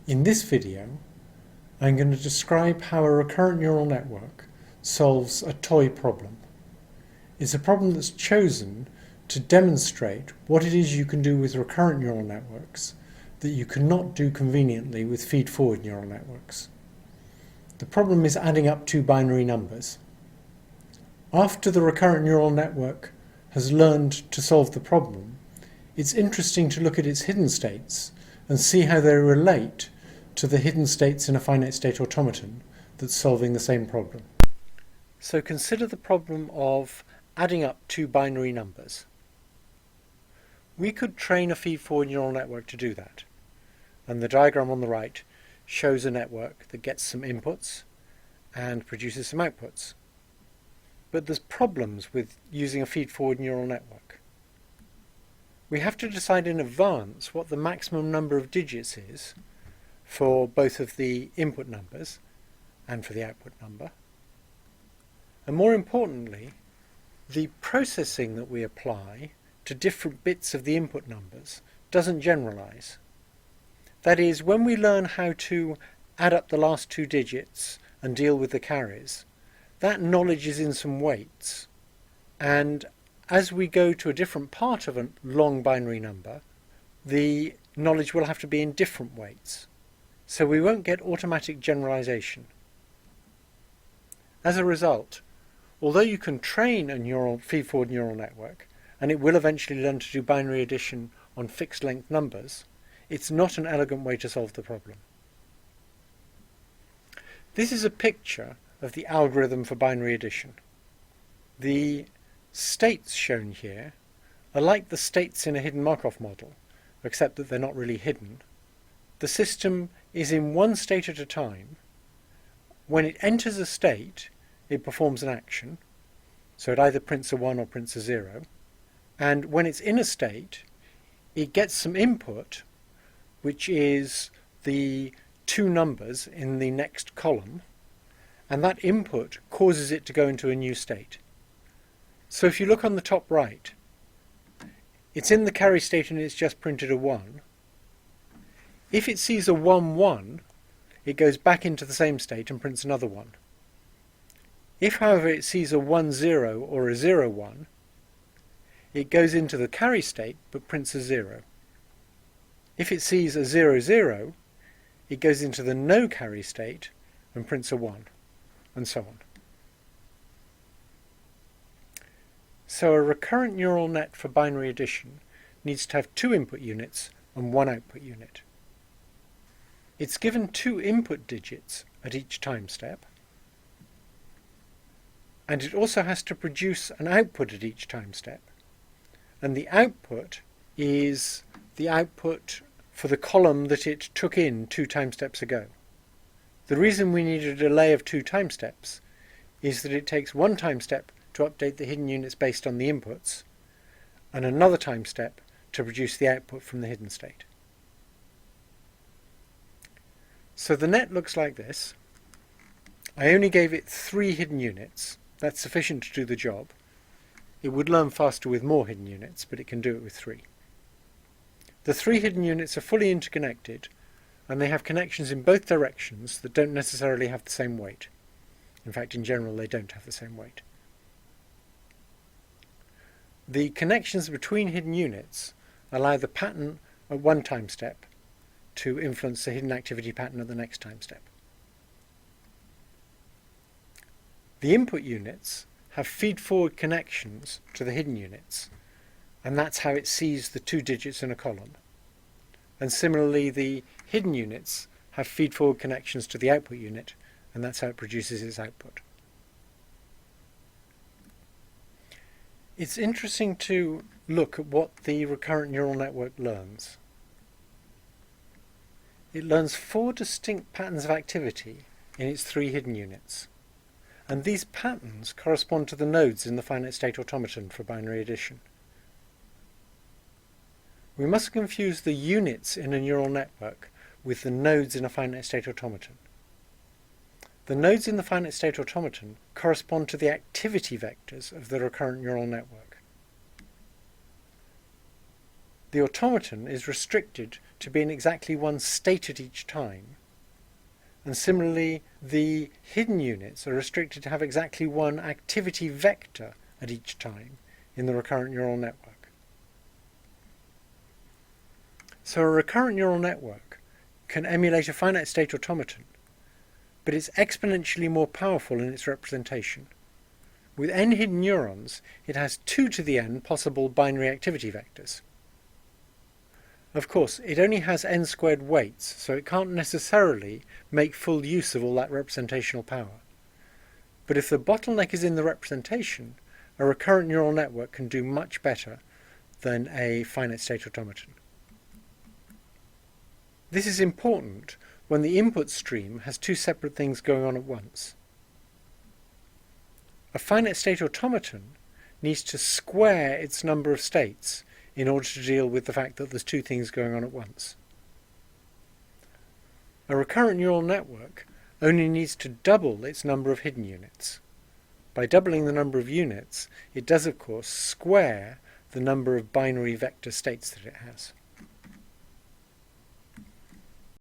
In this video, I'm going to describe how a recurrent neural network solves a toy problem. It's a problem that's chosen to demonstrate what it is you can do with recurrent neural networks that you cannot do conveniently with feed-forward neural networks. The problem is adding up two binary numbers. After the recurrent neural network has learned to solve the problem, it's interesting to look at its hidden states and see how they relate to the hidden states in a finite state automaton that's solving the same problem. So consider the problem of adding up two binary numbers. We could train a feed-forward neural network to do that, and the diagram on the right shows a network that gets some inputs and produces some outputs. But there's problems with using a feed-forward neural network. We have to decide in advance what the maximum number of digits is for both of the input numbers and for the output number. And more importantly, the processing that we apply to different bits of the input numbers doesn't generalize. That is, when we learn how to add up the last two digits and deal with the carries, that knowledge is in some weights. And as we go to a different part of a long binary number, the knowledge will have to be in different weights. So we won't get automatic generalization. As a result, although you can train a feed-forward neural network, and it will eventually learn to do binary addition on fixed length numbers, it's not an elegant way to solve the problem. This is a picture of the algorithm for binary addition. The states shown here are like the states in a hidden Markov model, except that they're not really hidden. The system is in one state at a time. When it enters a state, it performs an action, so it either prints a 1 or prints a 0, and when it's in a state, it gets some input, which is the two numbers in the next column, and that input causes it to go into a new state. So if you look on the top right, it's in the carry state and it's just printed a 1. If it sees a 1, 1, it goes back into the same state and prints another 1. If, however, it sees a 1, 0 or a 0, 1, it goes into the carry state but prints a 0. If it sees a 0, 0, it goes into the no carry state and prints a 1, and so on. So a recurrent neural net for binary addition needs to have two input units and one output unit. It's given two input digits at each time step, and it also has to produce an output at each time step. And the output is the output for the column that it took in two time steps ago. The reason we need a delay of two time steps is that it takes one time step to update the hidden units based on the inputs, and another time step to produce the output from the hidden state. So the net looks like this. I only gave it 3 hidden units. That's sufficient to do the job. It would learn faster with more hidden units, but it can do it with 3. The 3 hidden units are fully interconnected, and they have connections in both directions that don't necessarily have the same weight. In fact, in general, they don't have the same weight. The connections between hidden units allow the pattern at one time step to influence the hidden activity pattern at the next time step. The input units have feed-forward connections to the hidden units, and that's how it sees the 2 digits in a column. And similarly, the hidden units have feed-forward connections to the output unit, and that's how it produces its output. It's interesting to look at what the recurrent neural network learns. It learns 4 distinct patterns of activity in its 3 hidden units. And these patterns correspond to the nodes in the finite state automaton for binary addition. We must confuse the units in a neural network with the nodes in a finite state automaton. The nodes in the finite state automaton correspond to the activity vectors of the recurrent neural network. the automaton is restricted to being exactly one state at each time. And similarly, the hidden units are restricted to have exactly one activity vector at each time in the recurrent neural network. So a recurrent neural network can emulate a finite state automaton, but it's exponentially more powerful in its representation. With n hidden neurons, it has 2 to the n possible binary activity vectors. Of course, it only has n squared weights, so it can't necessarily make full use of all that representational power. But if the bottleneck is in the representation, a recurrent neural network can do much better than a finite state automaton. This is important when the input stream has 2 separate things going on at once. A finite state automaton needs to square its number of states in order to deal with the fact that there's 2 things going on at once. A recurrent neural network only needs to double its number of hidden units. By doubling the number of units, it does, of course, square the number of binary vector states that it has.